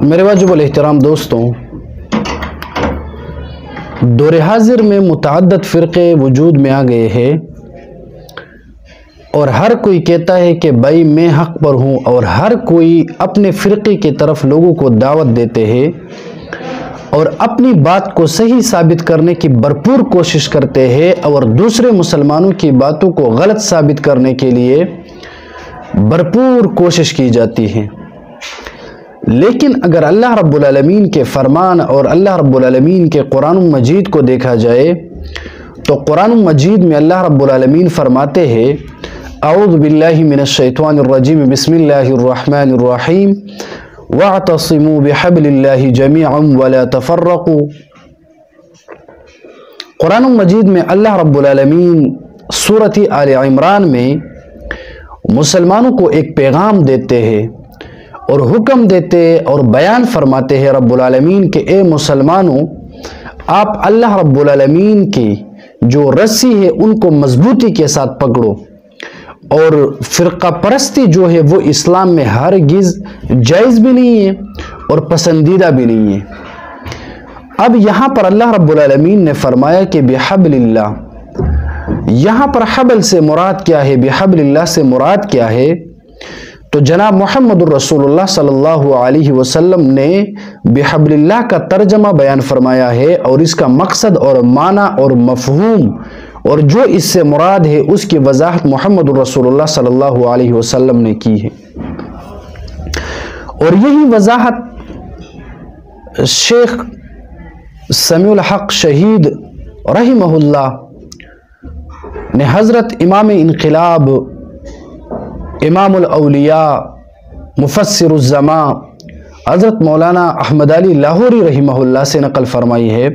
میرے واجب الاحترام دوستوں، دور حاضر میں متعدد فرقے وجود میں آ گئے ہیں اور ہر کوئی کہتا ہے کہ بھائی میں حق پر ہوں، اور ہر کوئی اپنے فرقے کی طرف لوگوں کو دعوت دیتے ہیں اور اپنی بات کو صحیح ثابت کرنے کی بھرپور کوشش کرتے ہیں اور دوسرے مسلمانوں کی باتوں کو غلط ثابت کرنے کے لیے بھرپور کوشش کی جاتی ہے۔ لیکن اگر اللہ رب العالمین کے فرمان اور اللہ رب العالمین کے قرآن مجید کو دیکھا جائے تو قرآن مجید میں اللہ رب العالمین فرماتے ہیں اعوذ باللہ من الشیطان الرجیم بسم اللہ الرحمن الرحیم واعتصموا بحبل اللہ جمیعا ولا تفرقوا۔ قرآن مجید میں اللہ رب العالمین سورۃ آل عمران میں مسلمانوں کو ایک پیغام دیتے ہیں اور حکم دیتے اور بیان فرماتے ہیں رب العالمین کہ اے مسلمانوں، آپ اللہ رب العالمین کی جو رسی ہے ان کو مضبوطی کے ساتھ پکڑو، اور فرقہ پرستی جو ہے وہ اسلام میں ہرگز جائز بھی نہیں ہے اور پسندیدہ بھی نہیں ہے۔ اب یہاں پر اللہ رب العالمین نے فرمایا کہ بحبل اللہ، یہاں پر حبل سے مراد کیا ہے، بحبل اللہ سے مراد کیا ہے؟ تو جناب محمد الرسول اللہ صلی اللہ علیہ وسلم نے بحبل اللہ کا ترجمہ بیان فرمایا ہے اور اس کا مقصد اور معنی اور مفہوم اور جو اس سے مراد ہے اس کی وضاحت محمد الرسول اللہ صلی اللہ علیہ وسلم نے کی ہے، اور یہی وضاحت شیخ سمیع الحق شہید رحمہ اللہ نے حضرت امام انقلاب، امام الاولیاء، مفسر الزمان حضرت مولانا احمد علی لاہوری رحمہ اللہ سے نقل فرمائی ہے۔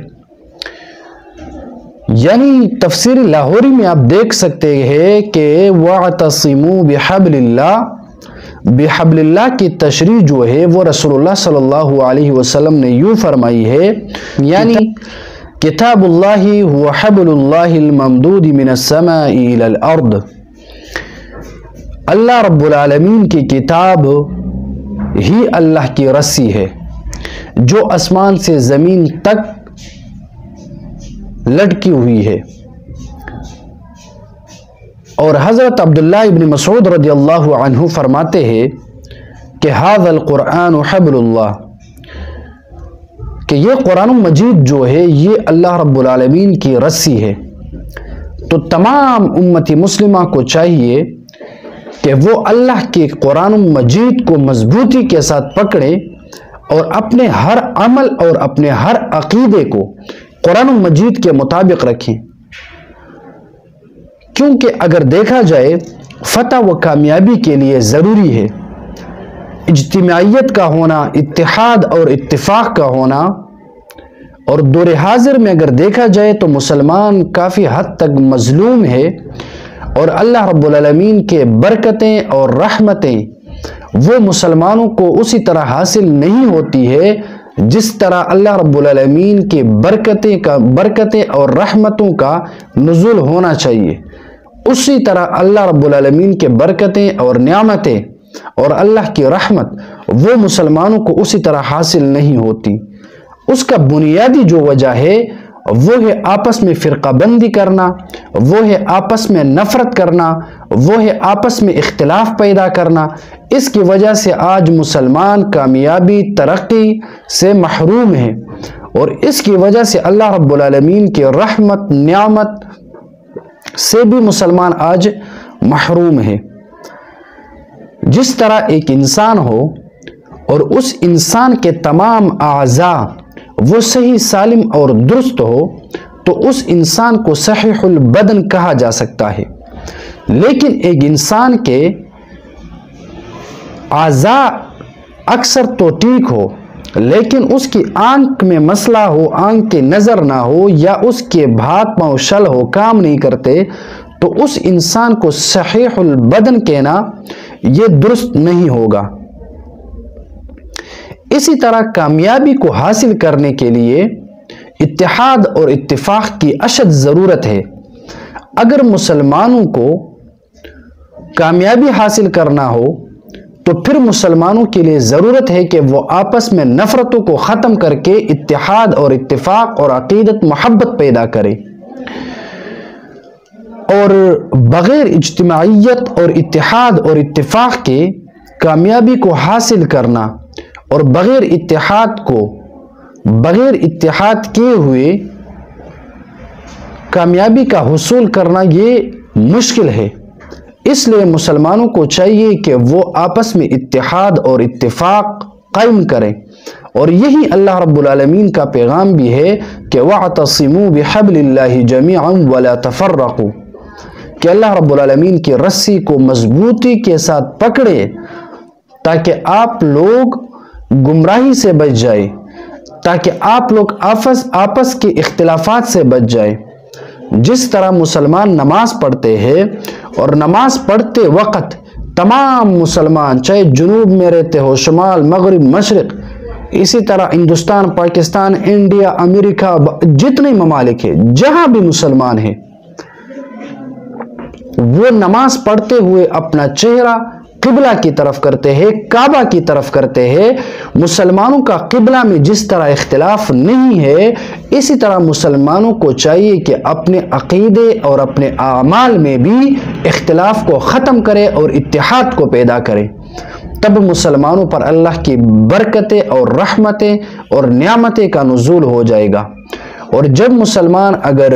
یعنی تفسیر لاہوری میں آپ دیکھ سکتے ہیں کہ وَاعْتَصِمُوا بِحَبْلِ اللَّهِ، بحبل اللہ کی تشریح جو ہے وہ رسول اللہ صلی اللہ علیہ وسلم نے یوں فرمائی ہے، یعنی کتاب اللہ هو حبل اللہ الممدود من السماء الى الارض، اللہ رب العالمین کی کتاب ہی اللہ کی رسی ہے جو آسمان سے زمین تک لٹکی ہوئی ہے۔ اور حضرت عبداللہ ابن مسعود رضی اللہ عنہ فرماتے ہیں کہ ھذا القرآن حبل اللہ، کہ یہ قرآن مجید جو ہے یہ اللہ رب العالمین کی رسی ہے۔ تو تمام امتی مسلمہ کو چاہیے کہ وہ اللہ کے قرآن مجید کو مضبوطی کے ساتھ پکڑے اور اپنے ہر عمل اور اپنے ہر عقیدے کو قرآن مجید کے مطابق رکھیں، کیونکہ اگر دیکھا جائے فتح و کامیابی کے لیے ضروری ہے اجتماعیت کا ہونا، اتحاد اور اتفاق کا ہونا، اور دور حاضر میں اگر دیکھا جائے تو مسلمان کافی حد تک مظلوم ہے، اور اللہ رب العالمین کے برکتیں اور رحمتیں وہ مسلمانوں کو اسی طرح حاصل نہیں ہوتی ہے جس طرح اللہ رب العالمین کے برکتیں اور رحمتوں کا نزول ہونا چاہیے، اسی طرح اللہ رب العالمین کے برکتیں اور نعمتیں اور اللہ کی رحمت وہ مسلمانوں کو اسی طرح حاصل نہیں ہوتی۔ اس کا بنیادی جو وجہ ہے وہ ہے آپس میں فرقہ بندی کرنا، وہ ہے آپس میں نفرت کرنا، وہ ہے آپس میں اختلاف پیدا کرنا۔ اس کی وجہ سے آج مسلمان کامیابی، ترقی سے محروم ہے، اور اس کی وجہ سے اللہ رب العالمین کی رحمت، نعمت سے بھی مسلمان آج محروم ہے۔ جس طرح ایک انسان ہو اور اس انسان کے تمام اعضاء وہ صحیح سالم اور درست ہو تو اس انسان کو صحیح البدن کہا جا سکتا ہے، لیکن ایک انسان کے اعضاء اکثر تو ٹھیک ہو لیکن اس کی آنکھ میں مسئلہ ہو، آنکھ کی نظر نہ ہو، یا اس کے ہاتھ پاؤں شل ہو، کام نہیں کرتے، تو اس انسان کو صحیح البدن کہنا یہ درست نہیں ہوگا۔ اسی طرح کامیابی کو حاصل کرنے کے لیے اتحاد اور اتفاق کی اشد ضرورت ہے۔ اگر مسلمانوں کو کامیابی حاصل کرنا ہو تو پھر مسلمانوں کے لیے ضرورت ہے کہ وہ آپس میں نفرتوں کو ختم کر کے اتحاد اور اتفاق اور عقیدت محبت پیدا کرے، اور بغیر اجتماعیت اور اتحاد اور اتفاق کے کامیابی کو حاصل کرنا اور بغیر اتحاد کیے ہوئے کامیابی کا حصول کرنا یہ مشکل ہے۔ اس لیے مسلمانوں کو چاہیے کہ وہ آپس میں اتحاد اور اتفاق قائم کریں، اور یہی اللہ رب العالمین کا پیغام بھی ہے کہ وَاعْتَصِمُوا بِحَبْلِ اللَّهِ جَمِيعًا وَلَا تَفَرَّقُوا، کہ اللہ رب العالمین کی رسی کو مضبوطی کے ساتھ پکڑے تاکہ آپ لوگ گمراہی سے بچ جائیں، تاکہ آپ لوگ آپس کے اختلافات سے بچ جائیں۔ جس طرح مسلمان نماز پڑھتے ہیں اور نماز پڑھتے وقت تمام مسلمان چاہے جنوب میں رہتے ہو، شمال، مغرب، مشرق، اسی طرح ہندوستان، پاکستان، انڈیا، امریکہ، جتنے ممالک ہیں جہاں بھی مسلمان ہیں، وہ نماز پڑھتے ہوئے اپنا چہرہ قبلہ کی طرف کرتے ہیں، کعبہ کی طرف کرتے ہیں۔ مسلمانوں کا قبلہ میں جس طرح اختلاف نہیں ہے، اسی طرح مسلمانوں کو چاہیے کہ اپنے عقیدے اور اپنے اعمال میں بھی اختلاف کو ختم کرے اور اتحاد کو پیدا کرے۔ تب مسلمانوں پر اللہ کی برکتیں اور رحمتیں اور نعمتیں کا نزول ہو جائے گا، اور جب مسلمان اگر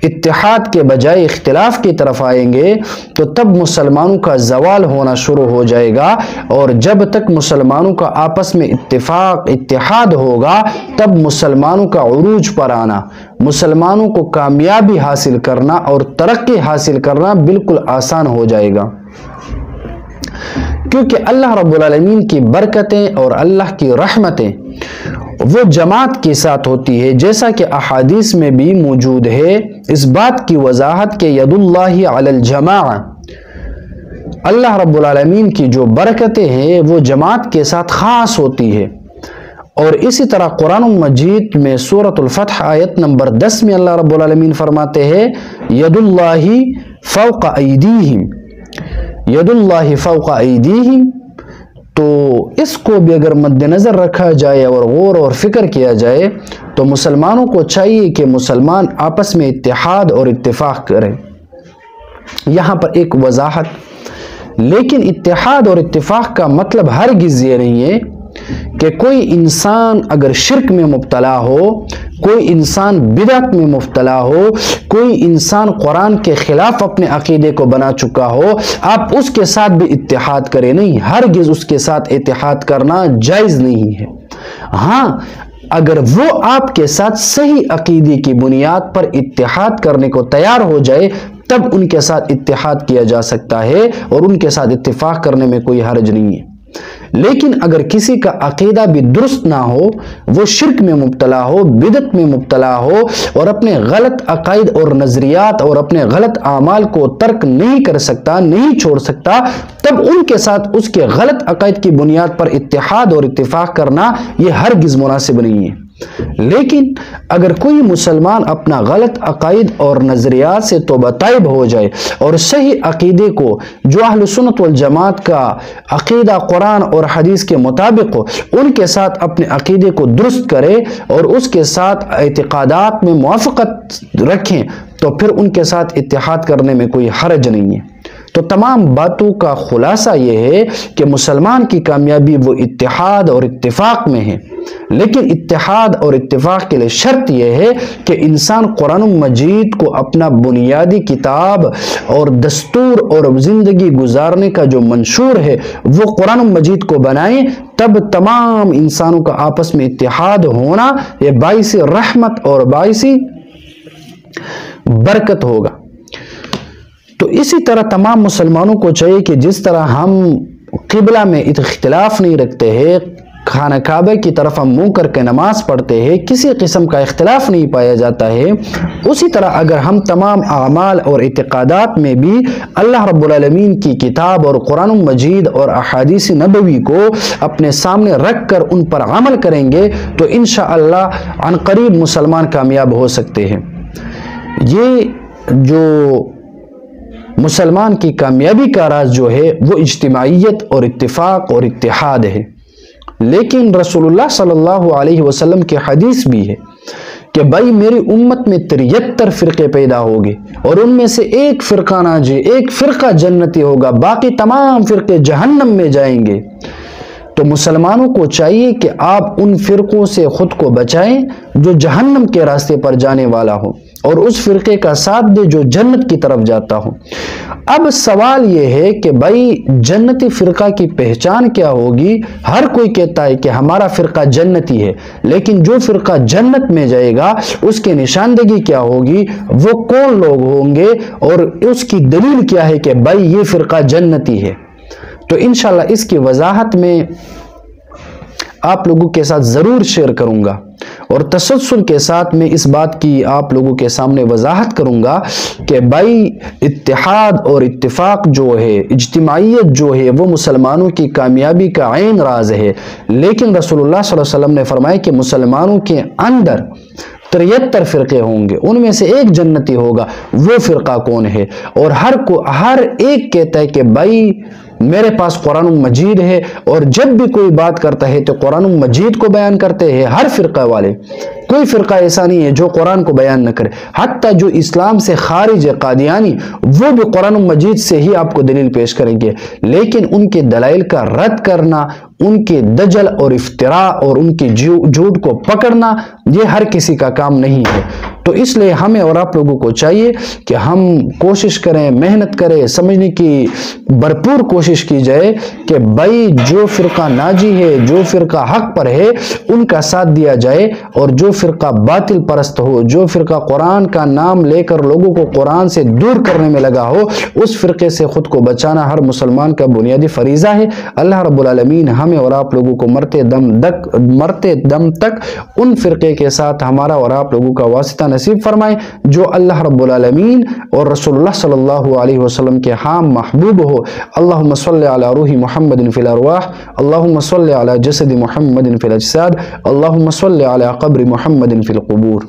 اتحاد کے بجائے اختلاف کی طرف آئیں گے تو تب مسلمانوں کا زوال ہونا شروع ہو جائے گا، اور جب تک مسلمانوں کا آپس میں اتحاد ہوگا تب مسلمانوں کا عروج پر آنا، مسلمانوں کو کامیابی حاصل کرنا اور ترقی حاصل کرنا بالکل آسان ہو جائے گا، کیونکہ اللہ رب العالمین کی برکتیں اور اللہ کی رحمتیں وہ جماعت کے ساتھ ہوتی ہے، جیسا کہ احادیث میں بھی موجود ہے اس بات کی وضاحت کہ ید اللہ علی الجماع، اللہ رب العالمین کی جو برکتیں ہیں وہ جماعت کے ساتھ خاص ہوتی ہے۔ اور اسی طرح قرآن مجید میں سورۃ الفتح آیت نمبر 10 میں اللہ رب العالمین فرماتے ہیں ید اللہ فوق ایدیہم، ید اللہ فوق ایدیہم، تو اس کو بھی اگر مد نظر رکھا جائے اور غور اور فکر کیا جائے تو مسلمانوں کو چاہیے کہ مسلمان آپس میں اتحاد اور اتفاق کریں۔ یہاں پر ایک وضاحت، لیکن اتحاد اور اتفاق کا مطلب ہرگز یہ نہیں ہے کہ کوئی انسان اگر شرک میں مبتلا ہو، کوئی انسان بدعت میں مبتلا ہو، کوئی انسان قرآن کے خلاف اپنے عقیدے کو بنا چکا ہو، آپ اس کے ساتھ بھی اتحاد کریں، نہیں، ہرگز اس کے ساتھ اتحاد کرنا جائز نہیں ہے۔ ہاں، اگر وہ آپ کے ساتھ صحیح عقیدے کی بنیاد پر اتحاد کرنے کو تیار ہو جائے تب ان کے ساتھ اتحاد کیا جا سکتا ہے اور ان کے ساتھ اتفاق کرنے میں کوئی حرج نہیں ہے۔ لیکن اگر کسی کا عقیدہ بھی درست نہ ہو، وہ شرک میں مبتلا ہو، بدعت میں مبتلا ہو، اور اپنے غلط عقائد اور نظریات اور اپنے غلط اعمال کو ترک نہیں کر سکتا، نہیں چھوڑ سکتا، تب ان کے ساتھ اس کے غلط عقائد کی بنیاد پر اتحاد اور اتفاق کرنا یہ ہرگز مناسب نہیں ہے۔ لیکن اگر کوئی مسلمان اپنا غلط عقائد اور نظریات سے توبہ طائب ہو جائے اور صحیح عقیدے کو جو اہل سنت والجماعت کا عقیدہ قرآن اور حدیث کے مطابق ہو، ان کے ساتھ اپنے عقیدے کو درست کرے اور اس کے ساتھ اعتقادات میں موافقت رکھیں تو پھر ان کے ساتھ اتحاد کرنے میں کوئی حرج نہیں ہے۔ تو تمام باتوں کا خلاصہ یہ ہے کہ مسلمان کی کامیابی وہ اتحاد اور اتفاق میں ہے، لیکن اتحاد اور اتفاق کے لیے شرط یہ ہے کہ انسان قرآن مجید کو اپنا بنیادی کتاب اور دستور اور زندگی گزارنے کا جو منشور ہے وہ قرآن مجید کو بنائیں، تب تمام انسانوں کا آپس میں اتحاد ہونا یہ باعث رحمت اور باعث برکت ہوگا۔ تو اسی طرح تمام مسلمانوں کو چاہیے کہ جس طرح ہم قبلہ میں اختلاف نہیں رکھتے ہیں، خانہ کعبہ کی طرف ہم منہ کر کے نماز پڑھتے ہیں، کسی قسم کا اختلاف نہیں پایا جاتا ہے، اسی طرح اگر ہم تمام اعمال اور اعتقادات میں بھی اللہ رب العالمین کی کتاب اور قرآن مجید اور احادیث نبوی کو اپنے سامنے رکھ کر ان پر عمل کریں گے تو انشاءاللہ عن قریب مسلمان کامیاب ہو سکتے ہیں۔ یہ جو مسلمان کی کامیابی کا راز جو ہے وہ اجتماعیت اور اتفاق اور اتحاد ہے۔ لیکن رسول اللہ صلی اللہ علیہ وسلم کی حدیث بھی ہے کہ بھائی میری امت میں 73 فرقے پیدا ہوگے اور ان میں سے ایک فرقہ ناجی، ایک فرقہ جنتی ہوگا، باقی تمام فرقے جہنم میں جائیں گے۔ تو مسلمانوں کو چاہیے کہ آپ ان فرقوں سے خود کو بچائیں جو جہنم کے راستے پر جانے والا ہو، اور اس فرقے کا ساتھ دے جو جنت کی طرف جاتا ہو۔ اب سوال یہ ہے کہ بھائی جنتی فرقہ کی پہچان کیا ہوگی؟ ہر کوئی کہتا ہے کہ ہمارا فرقہ جنتی ہے، لیکن جو فرقہ جنت میں جائے گا اس کی نشاندہی کیا ہوگی؟ وہ کون لوگ ہوں گے اور اس کی دلیل کیا ہے کہ بھائی یہ فرقہ جنتی ہے؟ تو انشاءاللہ اس کی وضاحت میں آپ لوگوں کے ساتھ ضرور شیئر کروں گا، اور تسلسل کے ساتھ میں اس بات کی آپ لوگوں کے سامنے وضاحت کروں گا کہ بھائی اتحاد اور اتفاق جو ہے، اجتماعیت جو ہے، وہ مسلمانوں کی کامیابی کا عین راز ہے۔ لیکن رسول اللہ صلی اللہ علیہ وسلم نے فرمایا کہ مسلمانوں کے اندر 73 فرقے ہوں گے، ان میں سے ایک جنتی ہوگا، وہ فرقہ کون ہے؟ اور ہر ایک کہتا ہے کہ بھائی میرے پاس قرآن مجید ہے، اور جب بھی کوئی بات کرتا ہے تو قرآن مجید کو بیان کرتے ہیں ہر فرقہ والے۔ کوئی فرقہ ایسا نہیں ہے جو قرآن کو بیان نہ کرے، حتیٰ جو اسلام سے خارج ہے قادیانی، وہ بھی قرآن مجید سے ہی آپ کو دلیل پیش کریں گے۔ لیکن ان کے دلائل کا رد کرنا، ان کے دجل اور افتراء اور ان کے جھوٹ کو پکڑنا، یہ ہر کسی کا کام نہیں ہے۔ تو اس لیے ہمیں اور آپ لوگوں کو چاہیے کہ ہم کوشش کریں، محنت کریں، سمجھنے کی بھرپور کوشش کی جائے کہ بھائی جو فرقہ ناجی ہے، جو فرقہ حق پر ہے، ان کا ساتھ دیا جائے، اور جو فرقہ باطل پرست ہو، جو فرقہ قرآن کا نام لے کر لوگوں کو قرآن سے دور کرنے میں لگا ہو، اس فرقے سے خود کو بچانا ہر مسلمان کا بنیادی فریضہ ہے۔ اللہ رب العالمین ہمیں اور آپ لوگوں کو مرتے دم تک ان فرقے کے ساتھ ہمارا اور آپ لوگوں کا واسطہ نصیب فرمائے جو اللہ رب العالمین اور رسول اللہ صلی اللہ علیہ وسلم کے ہاں محبوب ہو۔ اللہم صلی علی روح محمد فی الارواح، اللہم صلی علی جسد محمد فی الاجساد، اللہم صلی علی قبر محمد فی القبور۔